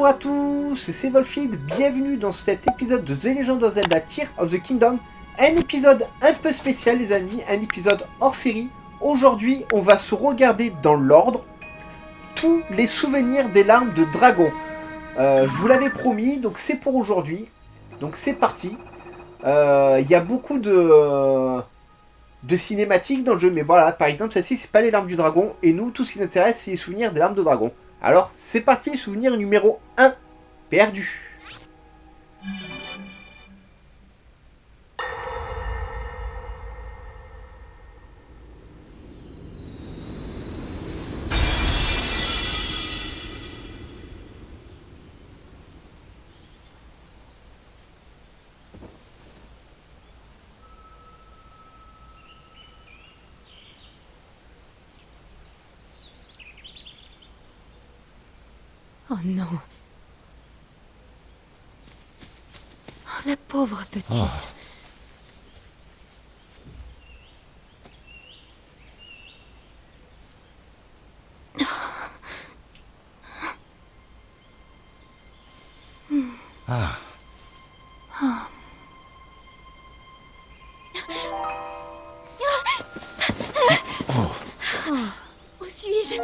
à tous, c'est Wolfid, bienvenue dans cet épisode de The Legend of Zelda Tears of the Kingdom. Un épisode un peu spécial les amis, un épisode hors série. Aujourd'hui on va se regarder dans l'ordre tous les souvenirs des larmes de dragon. Je vous l'avais promis, donc c'est pour aujourd'hui. Donc c'est parti. Il y a beaucoup de cinématiques dans le jeu, mais voilà, par exemple celle-ci c'est pas les larmes du dragon, et nous tout ce qui nous intéresse c'est les souvenirs des larmes de dragon. Alors c'est parti, souvenir numéro 1, perdu. Oh non. Oh, la pauvre petite. Oh. Ah. Oh. Oh. Où suis-je?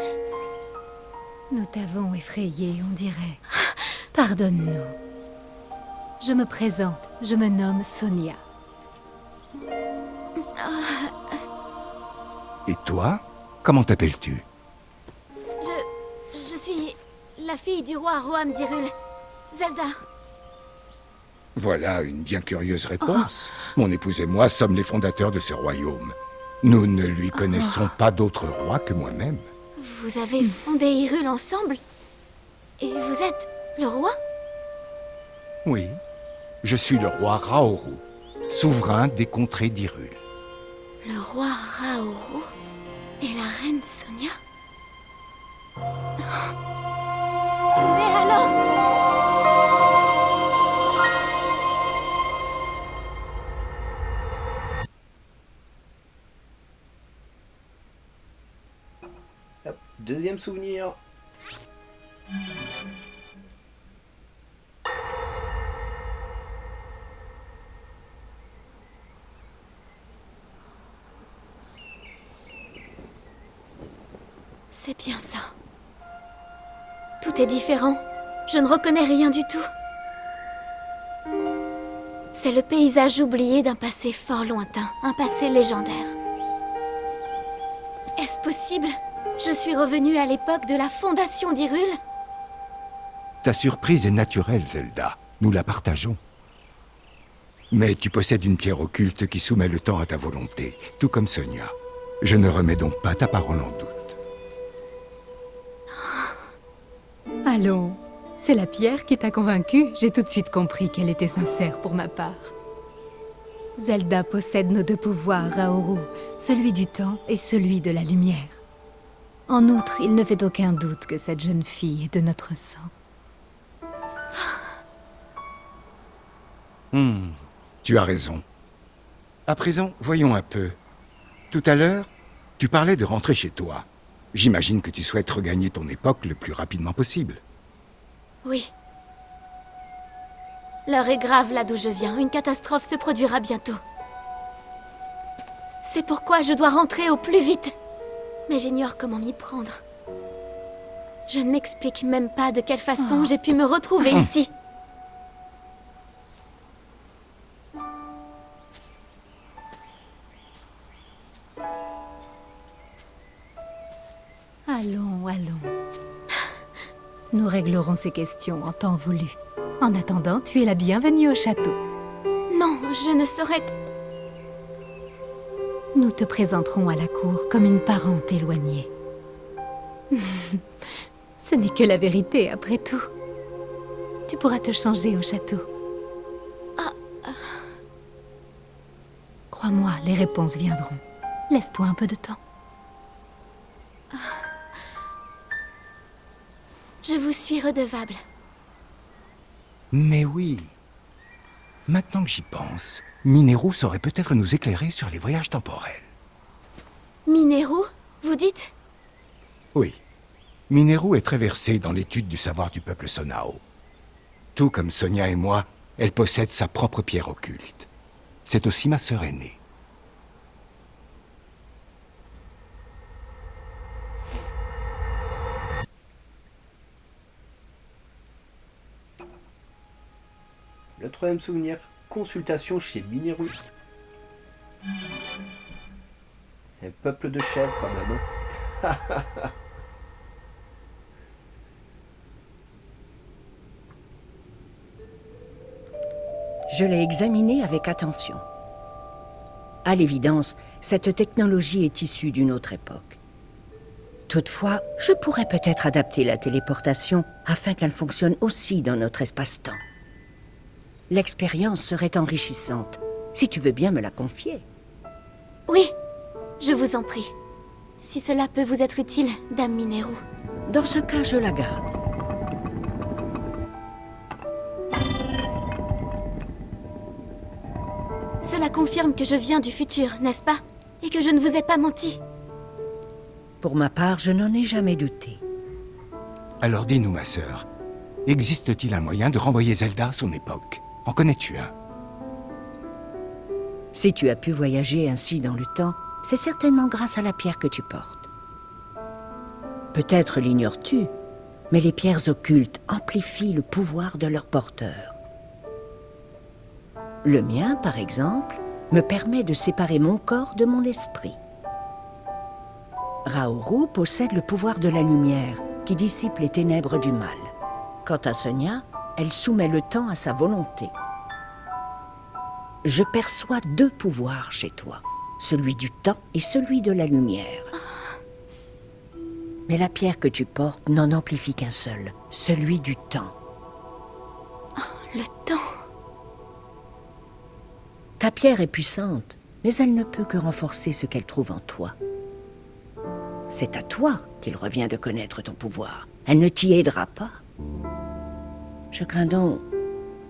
Nous t'avons effrayé, on dirait. Pardonne-nous. Je me présente, je me nomme Sonia. Et toi? Comment t'appelles-tu? Je suis la fille du roi Roam d'Hyrule, Zelda. Voilà une bien curieuse réponse. Mon épouse et moi sommes les fondateurs de ce royaume. Nous ne lui connaissons pas d'autre roi que moi-même. Vous avez fondé Hyrule ensemble? Et vous êtes le roi? Oui, je suis le roi Raoru, souverain des contrées d'Hyrule. Le roi Raoru et la reine Sonia? Mais alors... Hop, deuxième souvenir. C'est bien ça. Tout est différent. Je ne reconnais rien du tout. C'est le paysage oublié d'un passé fort lointain, un passé légendaire. Est-ce possible? Je suis revenue à l'époque de la fondation d'Hyrule? Ta surprise est naturelle, Zelda. Nous la partageons. Mais tu possèdes une pierre occulte qui soumet le temps à ta volonté, tout comme Sonia. Je ne remets donc pas ta parole en doute. Allons, c'est la pierre qui t'a convaincue. J'ai tout de suite compris qu'elle était sincère pour ma part. Zelda possède nos deux pouvoirs, Raoru, celui du temps et celui de la lumière. En outre, il ne fait aucun doute que cette jeune fille est de notre sang. Tu as raison. À présent, voyons un peu. Tout à l'heure, tu parlais de rentrer chez toi. J'imagine que tu souhaites regagner ton époque le plus rapidement possible. Oui. L'heure est grave là d'où je viens. Une catastrophe se produira bientôt. C'est pourquoi je dois rentrer au plus vite. Mais j'ignore comment m'y prendre. Je ne m'explique même pas de quelle façon j'ai pu me retrouver ici. Allons, allons. Nous réglerons ces questions en temps voulu. En attendant, tu es la bienvenue au château. Non, je ne saurais... Nous te présenterons à la cour comme une parente éloignée. Ce n'est que la vérité, après tout. Tu pourras te changer au château. Crois-moi, les réponses viendront. Laisse-toi un peu de temps. Je vous suis redevable. Mais oui. Maintenant que j'y pense, Mineru saurait peut-être nous éclairer sur les voyages temporels. Mineru, vous dites? Oui. Mineru est très versé dans l'étude du savoir du peuple Sonao. Tout comme Sonia et moi, elle possède sa propre pierre occulte. C'est aussi ma sœur aînée. Le troisième souvenir, consultation chez Mineru. Un peuple de chèvres quand même. Hein. Je l'ai examiné avec attention. À l'évidence, cette technologie est issue d'une autre époque. Toutefois, je pourrais peut-être adapter la téléportation afin qu'elle fonctionne aussi dans notre espace-temps. L'expérience serait enrichissante, si tu veux bien me la confier. Oui, je vous en prie. Si cela peut vous être utile, Dame Mineru. Dans ce cas, je la garde. Cela confirme que je viens du futur, n'est-ce pas? Et que je ne vous ai pas menti. Pour ma part, je n'en ai jamais douté. Alors dis-nous, ma sœur, existe-t-il un moyen de renvoyer Zelda à son époque? En connais-tu un? Si tu as pu voyager ainsi dans le temps, c'est certainement grâce à la pierre que tu portes. Peut-être l'ignores-tu, mais les pierres occultes amplifient le pouvoir de leur porteur. Le mien, par exemple, me permet de séparer mon corps de mon esprit. Raoru possède le pouvoir de la lumière, qui dissipe les ténèbres du mal. Quant à Sonia, elle soumet le temps à sa volonté. Je perçois deux pouvoirs chez toi, celui du temps et celui de la lumière. Mais la pierre que tu portes n'en amplifie qu'un seul, celui du temps. Le temps. Ta pierre est puissante, mais elle ne peut que renforcer ce qu'elle trouve en toi. C'est à toi qu'il revient de connaître ton pouvoir. Elle ne t'y aidera pas. Je crains donc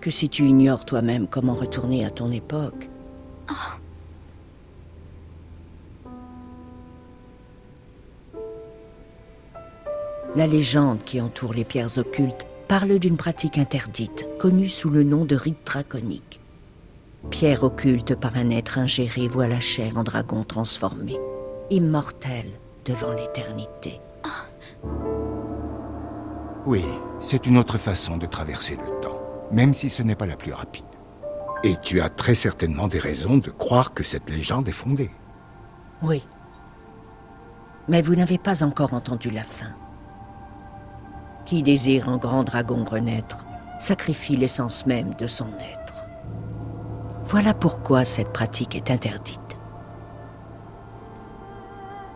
que si tu ignores toi-même comment retourner à ton époque... La légende qui entoure les pierres occultes parle d'une pratique interdite, connue sous le nom de rite draconique. Pierre occulte par un être ingéré voit la chair en dragon transformé, immortel devant l'éternité. Oui, c'est une autre façon de traverser le temps, même si ce n'est pas la plus rapide. Et tu as très certainement des raisons de croire que cette légende est fondée. Oui. Mais vous n'avez pas encore entendu la fin. Qui désire un grand dragon renaître, sacrifie l'essence même de son être. Voilà pourquoi cette pratique est interdite.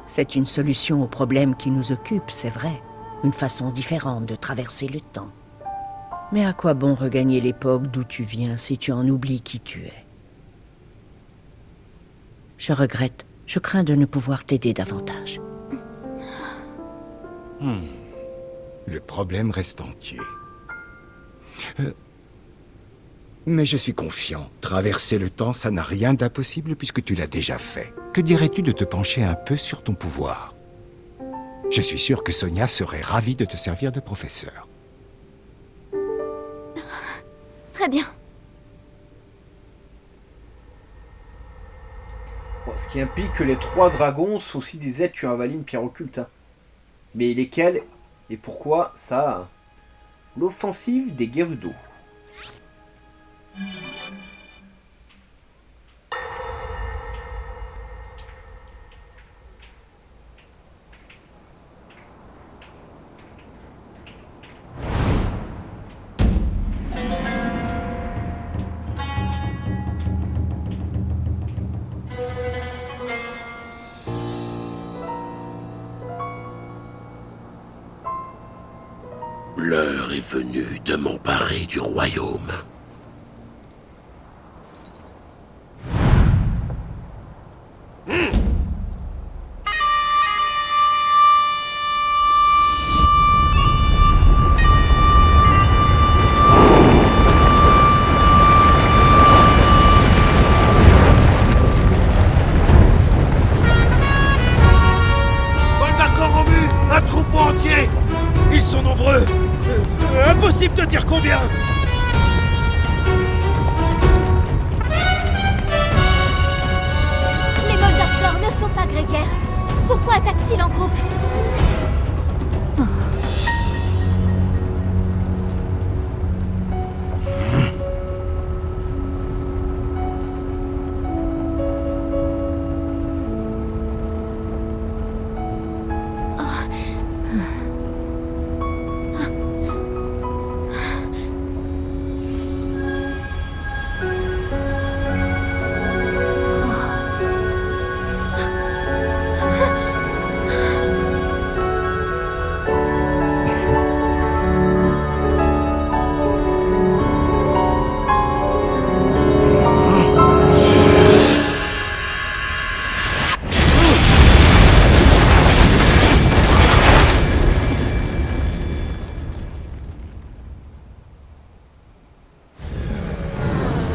C'est une solution au problème qui nous occupe, c'est vrai. Une façon différente de traverser le temps. Mais à quoi bon regagner l'époque d'où tu viens si tu en oublies qui tu es? Je regrette, je crains de ne pouvoir t'aider davantage. Le problème reste entier. Mais je suis confiant. Traverser le temps, ça n'a rien d'impossible puisque tu l'as déjà fait. Que dirais-tu de te pencher un peu sur ton pouvoir? Je suis sûr que Sonia serait ravie de te servir de professeur. Très bien. Bon, ce qui implique que les 3 dragons sont aussi des êtres qui ont avalé une pierre occulte. Hein. Mais lesquels et pourquoi, ça... L'offensive des Gerudo. L'heure est venue de m'emparer du royaume. Vol'dakor en vue! Un troupeau entier! Ils sont nombreux! Impossible de dire combien! Pourquoi attaque-t-il en groupe?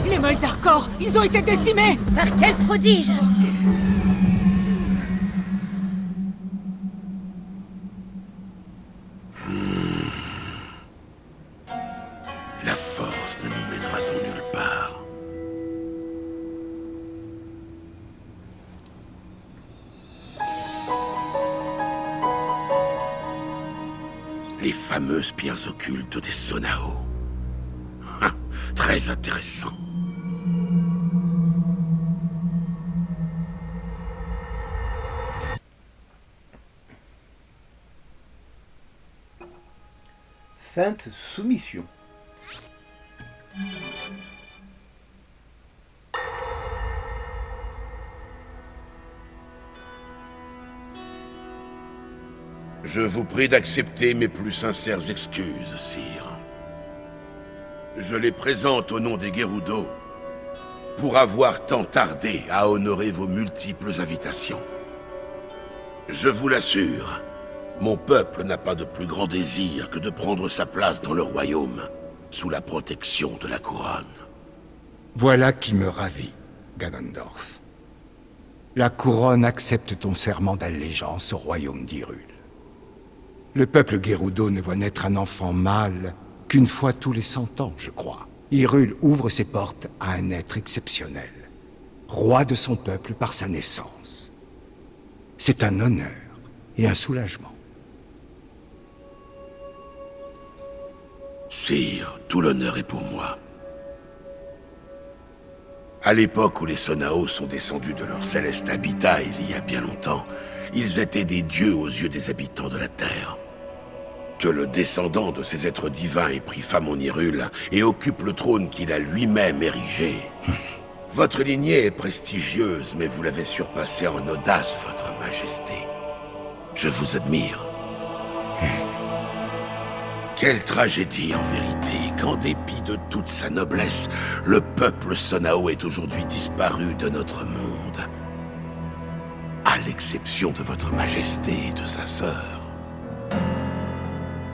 Les Moldarkor, ils ont été décimés! Par quel prodige! La force ne nous mènera-t-on nulle part? Les fameuses pierres occultes des Sonao. Très intéressant. Feinte soumission. Je vous prie d'accepter mes plus sincères excuses, sire. Je les présente au nom des Gerudo pour avoir tant tardé à honorer vos multiples invitations. Je vous l'assure, mon peuple n'a pas de plus grand désir que de prendre sa place dans le royaume, sous la protection de la couronne. Voilà qui me ravit, Ganondorf. La couronne accepte ton serment d'allégeance au royaume d'Hyrule. Le peuple Gerudo ne voit naître un enfant mâle qu'une fois tous les 100 ans, je crois. Hyrule ouvre ses portes à un être exceptionnel, roi de son peuple par sa naissance. C'est un honneur et un soulagement. Sire, tout l'honneur est pour moi. À l'époque où les Sonao sont descendus de leur céleste habitat il y a bien longtemps, ils étaient des dieux aux yeux des habitants de la Terre. Que le descendant de ces êtres divins ait pris femme en Hyrule et occupe le trône qu'il a lui-même érigé. Votre lignée est prestigieuse, mais vous l'avez surpassée en audace, votre majesté. Je vous admire. Quelle tragédie, en vérité, qu'en dépit de toute sa noblesse, le peuple Sonao est aujourd'hui disparu de notre monde. À l'exception de votre majesté et de sa sœur.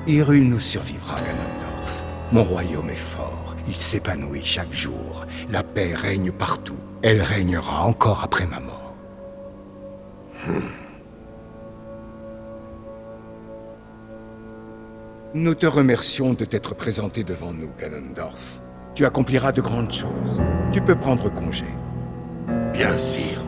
Hyrule nous survivra, Ganondorf. Mon royaume est fort, il s'épanouit chaque jour. La paix règne partout. Elle régnera encore après ma mort. Nous te remercions de t'être présenté devant nous, Ganondorf. Tu accompliras de grandes choses. Tu peux prendre congé. Bien, sire.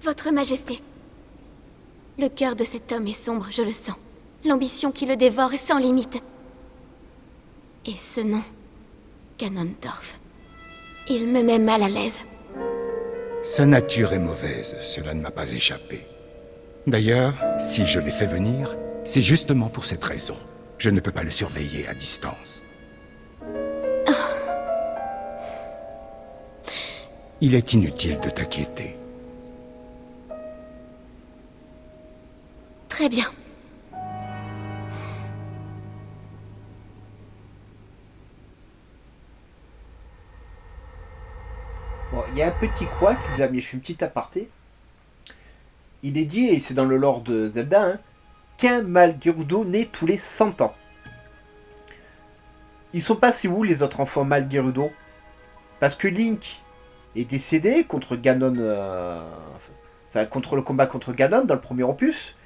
Votre Majesté, le cœur de cet homme est sombre, je le sens. L'ambition qui le dévore est sans limite. Et ce nom, Ganondorf, il me met mal à l'aise. Sa nature est mauvaise, cela ne m'a pas échappé. D'ailleurs, si je l'ai fait venir, c'est justement pour cette raison. Je ne peux pas le surveiller à distance. Il est inutile de t'inquiéter. Très bien. Bon, il y a un petit couac, les amis, je fais une petite aparté. Il est dit, et c'est dans le lore de Zelda, hein, qu'un mâle Gerudo naît tous les 100 ans. Ils sont passés où, les autres enfants mâles Gerudo? Parce que Link est décédé contre Ganon... contre le combat contre Ganon dans le premier opus.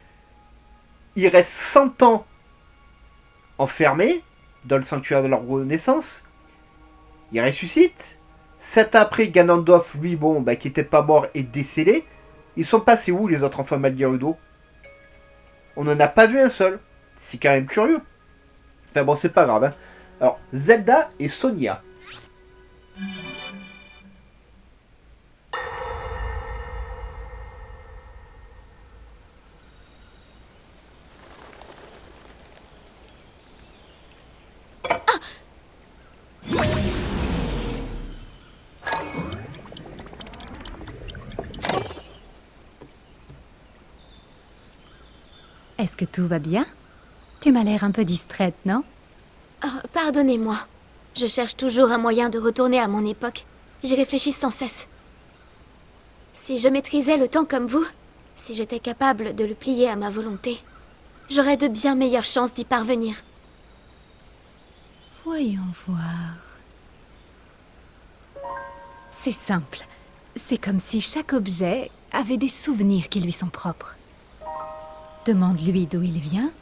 il reste 100 ans enfermé dans le sanctuaire de leur renaissance. Il ressuscite. 7 ans après, Ganondorf, lui, qui était pas mort, est décédé. Ils sont passés où, les autres enfants mal Gerudo? On n'en a pas vu un seul. C'est quand même curieux. Enfin bon, c'est pas grave. Hein. Alors, Zelda et Sonia. Est-ce que tout va bien? Tu m'as l'air un peu distraite, non? Oh, pardonnez-moi. Je cherche toujours un moyen de retourner à mon époque. J'y réfléchis sans cesse. Si je maîtrisais le temps comme vous, si j'étais capable de le plier à ma volonté, j'aurais de bien meilleures chances d'y parvenir. Voyons voir. C'est simple. C'est comme si chaque objet avait des souvenirs qui lui sont propres. Demande-lui d'où il vient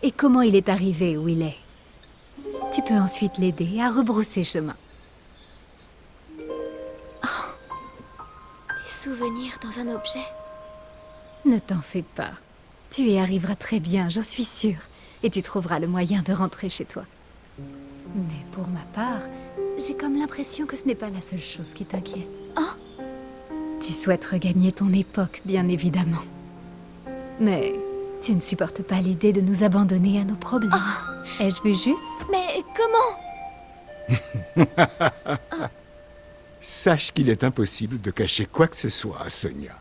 et comment il est arrivé où il est. Tu peux ensuite l'aider à rebrousser chemin. Des souvenirs dans un objet? Ne t'en fais pas. Tu y arriveras très bien, j'en suis sûre. Et tu trouveras le moyen de rentrer chez toi. Mais pour ma part, j'ai comme l'impression que ce n'est pas la seule chose qui t'inquiète. Oh! Tu souhaites regagner ton époque, bien évidemment. Mais tu ne supportes pas l'idée de nous abandonner à nos problèmes. Oh. Ai-je vu juste? Mais comment? Sache qu'il est impossible de cacher quoi que ce soit à Sonia.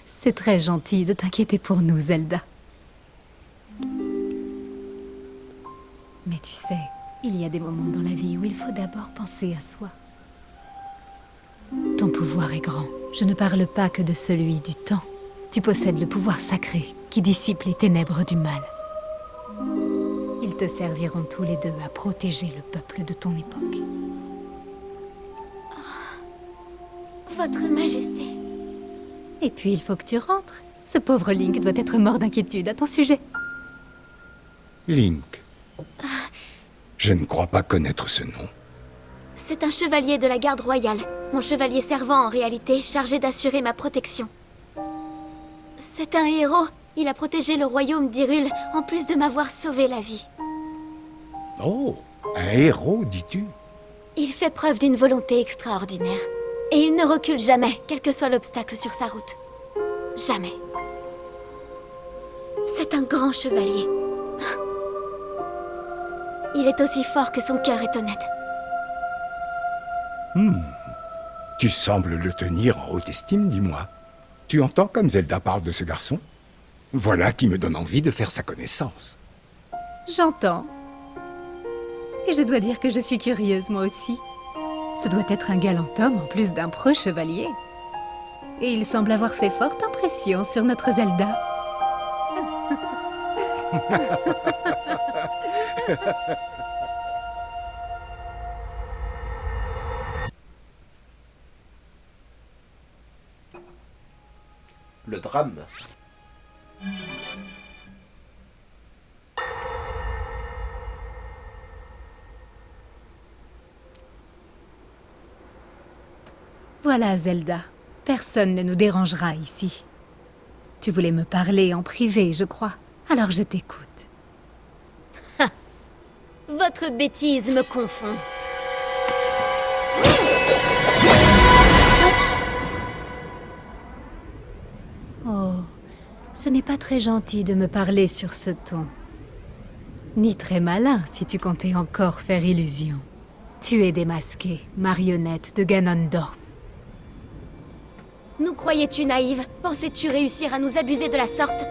C'est très gentil de t'inquiéter pour nous, Zelda. Mais tu sais, il y a des moments dans la vie où il faut d'abord penser à soi. Ton pouvoir est grand. Je ne parle pas que de celui du temps. Tu possèdes le pouvoir sacré qui dissipe les ténèbres du mal. Ils te serviront tous les deux à protéger le peuple de ton époque. Votre Majesté. Et puis il faut que tu rentres. Ce pauvre Link doit être mort d'inquiétude à ton sujet. Link. Je ne crois pas connaître ce nom. C'est un chevalier de la garde royale. Mon chevalier servant en réalité, chargé d'assurer ma protection. C'est un héros. Il a protégé le royaume d'Hyrule, en plus de m'avoir sauvé la vie. Oh, un héros, dis-tu? Il fait preuve d'une volonté extraordinaire. Et il ne recule jamais, quel que soit l'obstacle sur sa route. Jamais. C'est un grand chevalier. Il est aussi fort que son cœur est honnête. Tu sembles le tenir en haute estime, dis-moi. Tu entends comme Zelda parle de ce garçon? Voilà qui me donne envie de faire sa connaissance. J'entends. Et je dois dire que je suis curieuse, moi aussi. Ce doit être un galant homme en plus d'un preux chevalier. Et il semble avoir fait forte impression sur notre Zelda. Le drame. Voilà, Zelda. Personne ne nous dérangera ici. Tu voulais me parler en privé, je crois. Alors je t'écoute. Votre bêtise me confond. Oh, ce n'est pas très gentil de me parler sur ce ton. Ni très malin, si tu comptais encore faire illusion. Tu es démasquée, marionnette de Ganondorf. Nous croyais-tu naïve? Pensais-tu réussir à nous abuser de la sorte?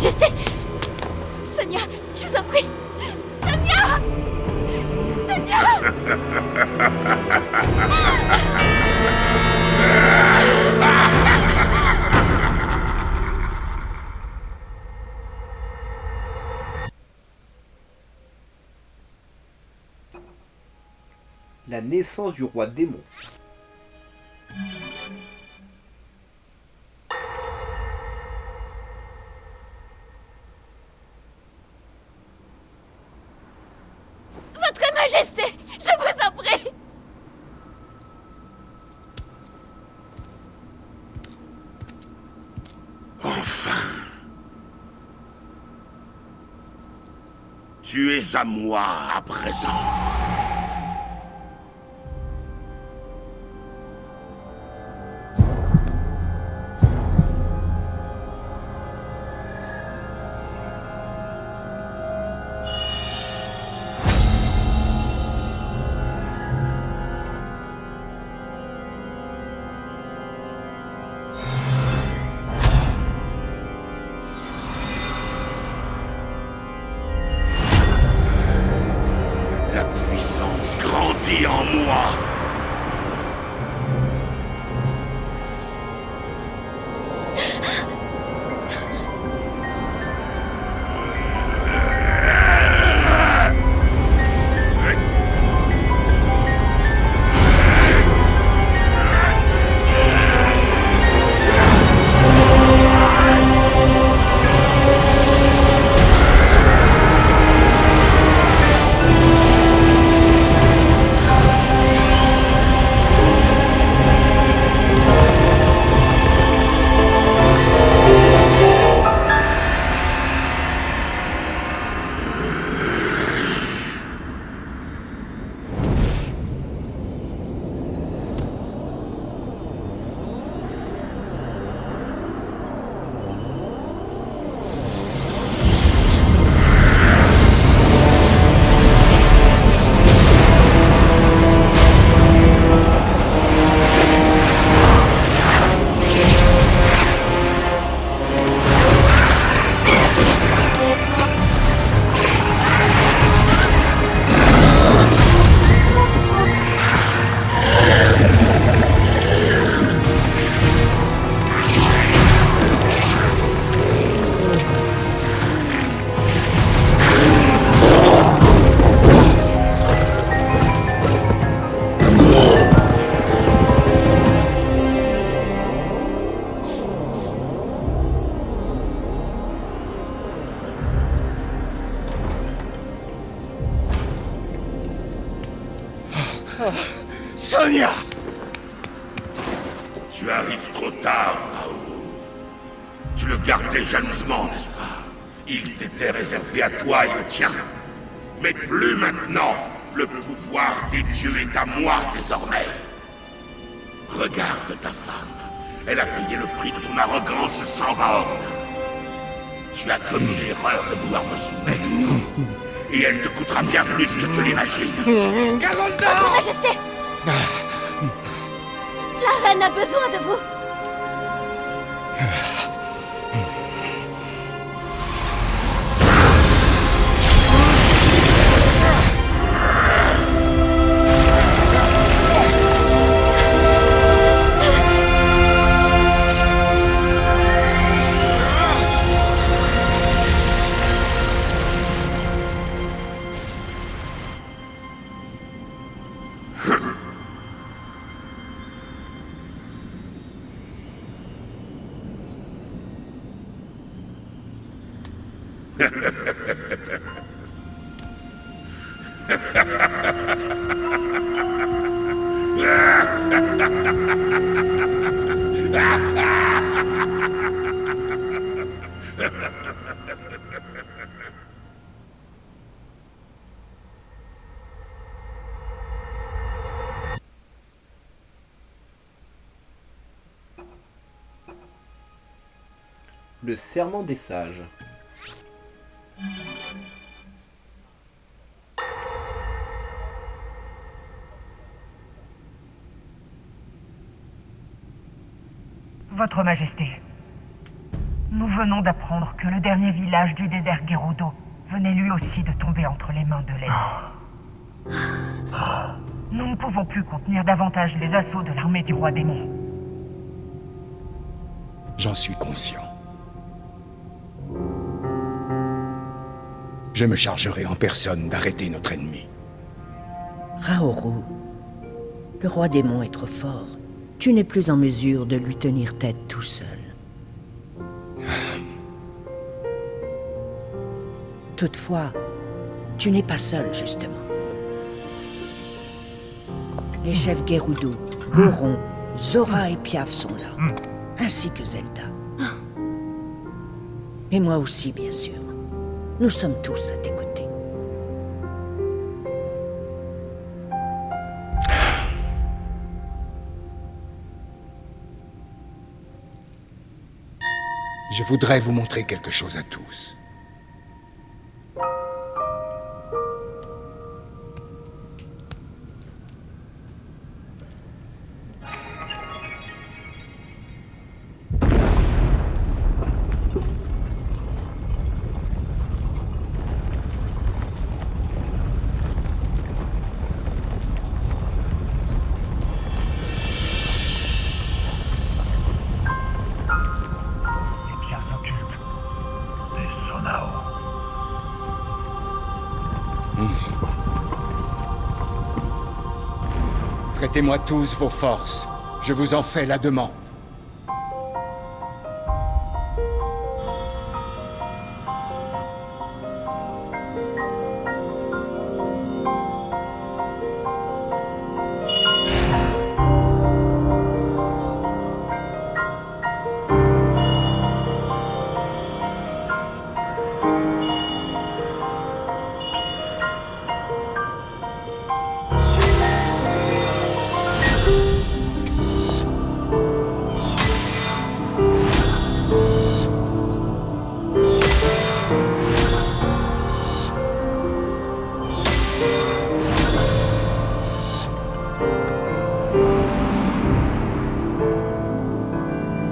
Majesté! Sonia, je vous en prie! Sonia! Sonia! La naissance du roi démon. Votre Majesté, je vous en prie! Enfin. Tu es à moi à présent. La puissance grandit en moi. Sonia! Tu arrives trop tard, Raoul. Tu le gardais jalousement, n'est-ce pas? Il t'était réservé à toi et au tien. Mais plus maintenant. Le pouvoir des dieux est à moi désormais. Regarde ta femme. Elle a payé le prix de ton arrogance sans borne. Tu as commis l'erreur de vouloir me soumettre. Et elle te coûtera bien plus que tu l'imagines. Votre Majesté! La reine a besoin de vous! Le serment des sages. Votre Majesté, Nous venons d'apprendre que le dernier village du désert Gerudo venait lui aussi de tomber entre les mains de l'ennemi. Nous ne pouvons plus contenir davantage les assauts de l'armée du roi démon. J'en suis conscient. Je me chargerai en personne d'arrêter notre ennemi. Raoru, le roi démon est trop fort. Tu n'es plus en mesure de lui tenir tête tout seul. Toutefois, tu n'es pas seul, justement. Les chefs Gerudo, Goron, Zora et Piaf sont là, ainsi que Zelda. Et moi aussi, bien sûr. Nous sommes tous à tes côtés. Je voudrais vous montrer quelque chose à tous. Pierres occultes des Sonao. Prêtez-moi tous vos forces. Je vous en fais la demande.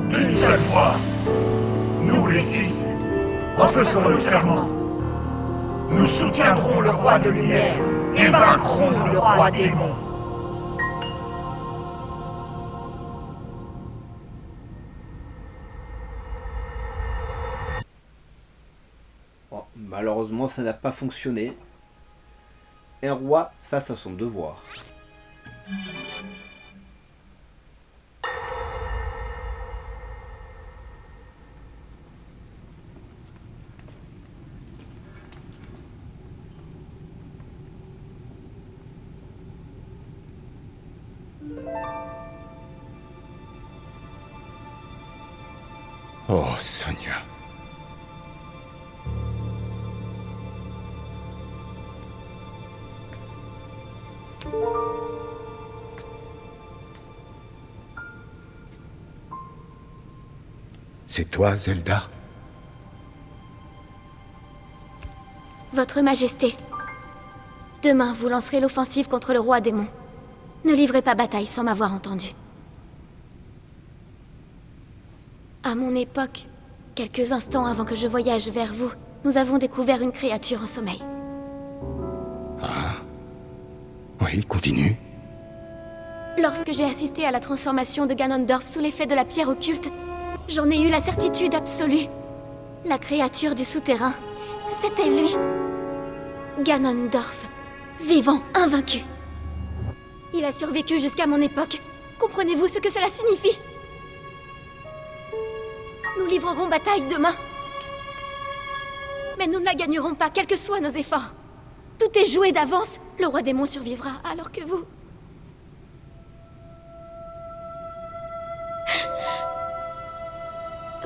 D'une seule voix, nous les 6, en faisant le serment, nous soutiendrons le roi de lumière et vaincrons le roi démon. Bon, malheureusement, ça n'a pas fonctionné. Un roi face à son devoir. Oh, Sonia. C'est toi, Zelda? Votre Majesté, demain vous lancerez l'offensive contre le roi démon. Ne livrez pas bataille sans m'avoir entendu. À mon époque, quelques instants avant que je voyage vers vous, nous avons découvert une créature en sommeil. Ah. Oui, continue. Lorsque j'ai assisté à la transformation de Ganondorf sous l'effet de la pierre occulte, j'en ai eu la certitude absolue. La créature du souterrain, c'était lui. Ganondorf, vivant, invaincu. Il a survécu jusqu'à mon époque. Comprenez-vous ce que cela signifie? Nous livrerons bataille demain. Mais nous ne la gagnerons pas, quels que soient nos efforts. Tout est joué d'avance. Le roi démon survivra, alors que vous...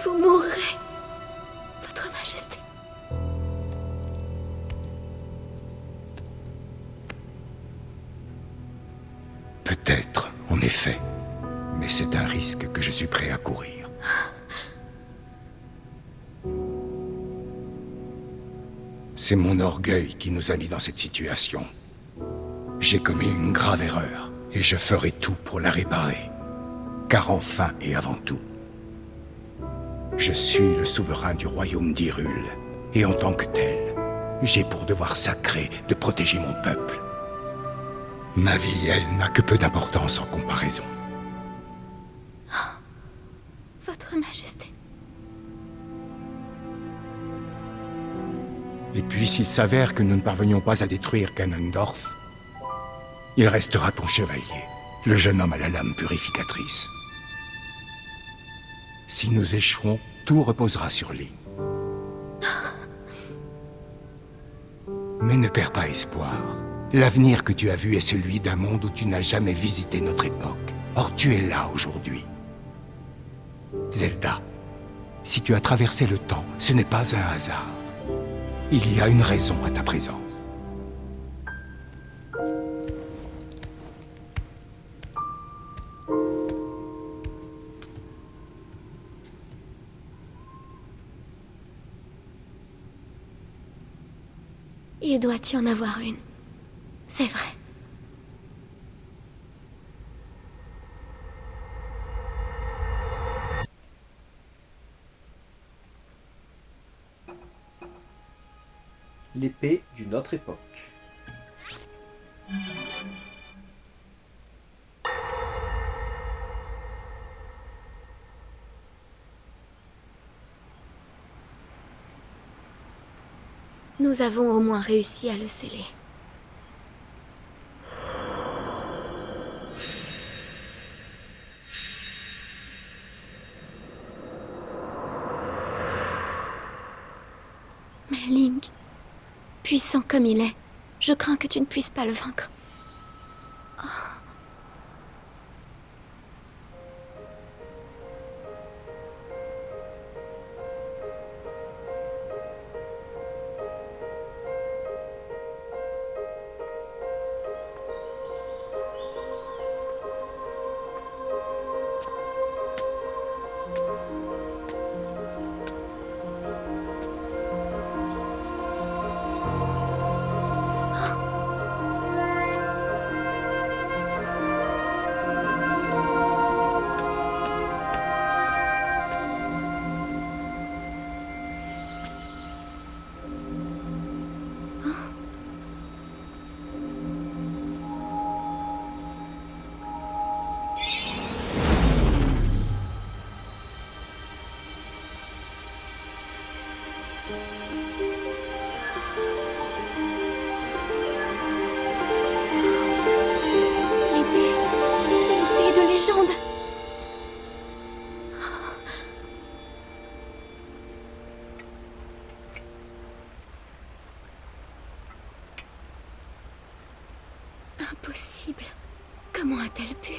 Vous mourrez, Votre Majesté. Peut-être, en effet. Mais c'est un risque que je suis prêt à courir. C'est mon orgueil qui nous a mis dans cette situation. J'ai commis une grave erreur, et je ferai tout pour la réparer. Car enfin et avant tout, Je suis le souverain du royaume d'Hyrule, et en tant que tel, j'ai pour devoir sacré de protéger mon peuple. Ma vie, elle, n'a que peu d'importance en comparaison. Votre Majesté. Et puis, s'il s'avère que nous ne parvenions pas à détruire Ganondorf, il restera ton chevalier, le jeune homme à la lame purificatrice. Si nous échouons, tout reposera sur Link. Mais ne perds pas espoir. L'avenir que tu as vu est celui d'un monde où tu n'as jamais visité notre époque. Or, tu es là aujourd'hui. Zelda, si tu as traversé le temps, ce n'est pas un hasard. Il y a une raison à ta présence. Il doit y en avoir une. C'est vrai. L'épée d'une autre époque. Nous avons au moins réussi à le sceller. Mais Link, puissant comme il est, je crains que tu ne puisses pas le vaincre. L'épée de légende. Impossible. Comment a-t-elle pu?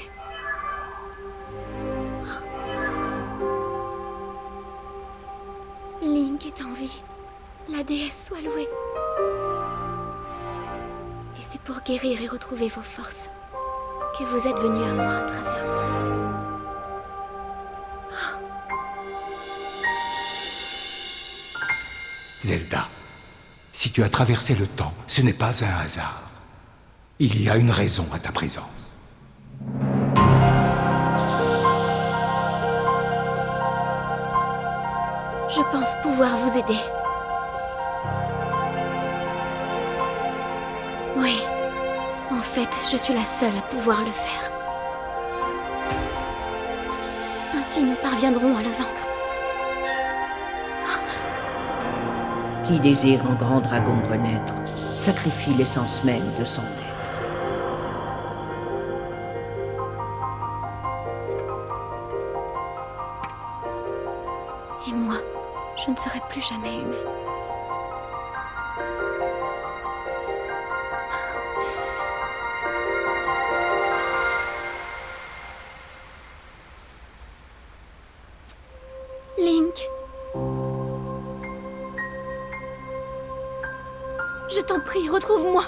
Link est en vie. La déesse soit louée. Et c'est pour guérir et retrouver vos forces que vous êtes venu à moi à travers le temps. Zelda, si tu as traversé le temps, ce n'est pas un hasard. Il y a une raison à ta présence. Je pense pouvoir vous aider. Oui. En fait, je suis la seule à pouvoir le faire. Ainsi, nous parviendrons à le vaincre. Qui désire en grand dragon renaître, sacrifie l'essence même de son être. Et moi, je ne serai plus jamais humaine. Link. Je t'en prie, retrouve-moi.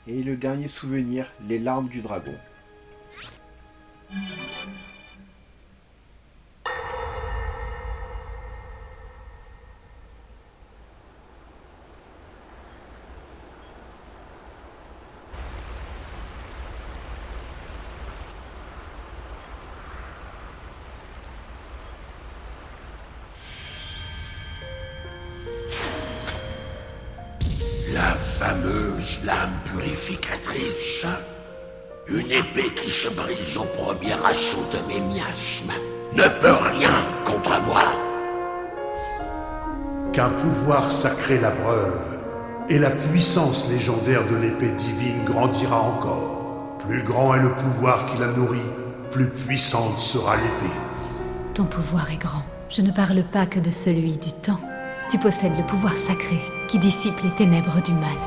Et le dernier souvenir, les larmes du dragon. fameuse lame purificatrice. Une épée qui se brise au premier assaut de mes miasmes ne peut rien contre moi. Qu'un pouvoir sacré l'abreuve, et la puissance légendaire de l'épée divine grandira encore. Plus grand est le pouvoir qui la nourrit, plus puissante sera l'épée. Ton pouvoir est grand. Je ne parle pas que de celui du temps. Tu possèdes le pouvoir sacré qui dissipe les ténèbres du mal.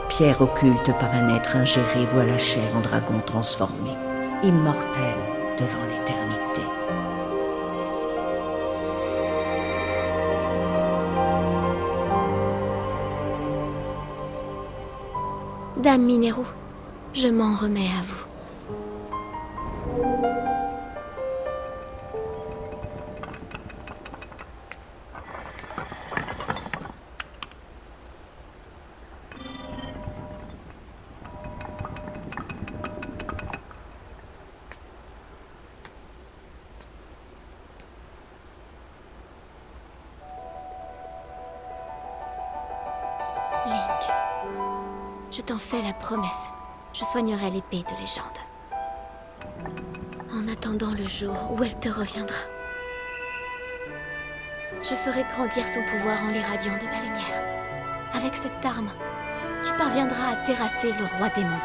Pierre occulte par un être ingéré voit la chair en dragon transformé, immortel devant l'éternité. Dame Mineru, je m'en remets à vous. Link, je t'en fais la promesse. Je soignerai l'épée de légende. En attendant le jour où elle te reviendra. Je ferai grandir son pouvoir en l'irradiant de ma lumière. Avec cette arme, tu parviendras à terrasser le roi démon.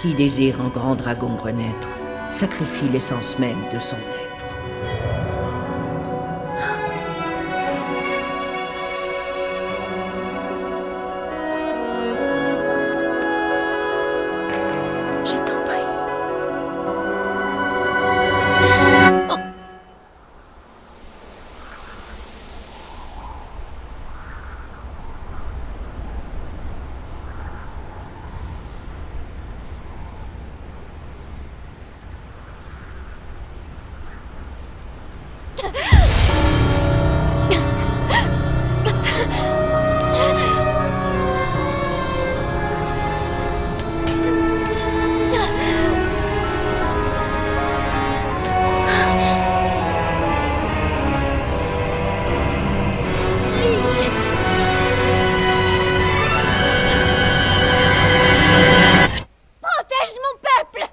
Qui désire un grand dragon renaître, sacrifie l'essence même de son être. Je t'en prie. Protège mon peuple!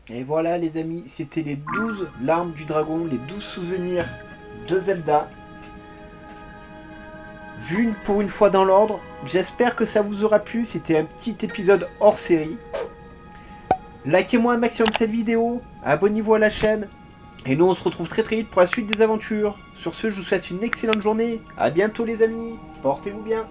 Et voilà les amis, c'était les 12 larmes du dragon, les 12 souvenirs de Zelda. Vu pour une fois dans l'ordre, j'espère que ça vous aura plu, c'était un petit épisode hors série. Likez-moi un maximum cette vidéo, abonnez-vous à la chaîne, et nous on se retrouve très vite pour la suite des aventures. Sur ce, je vous souhaite une excellente journée, à bientôt les amis, portez-vous bien.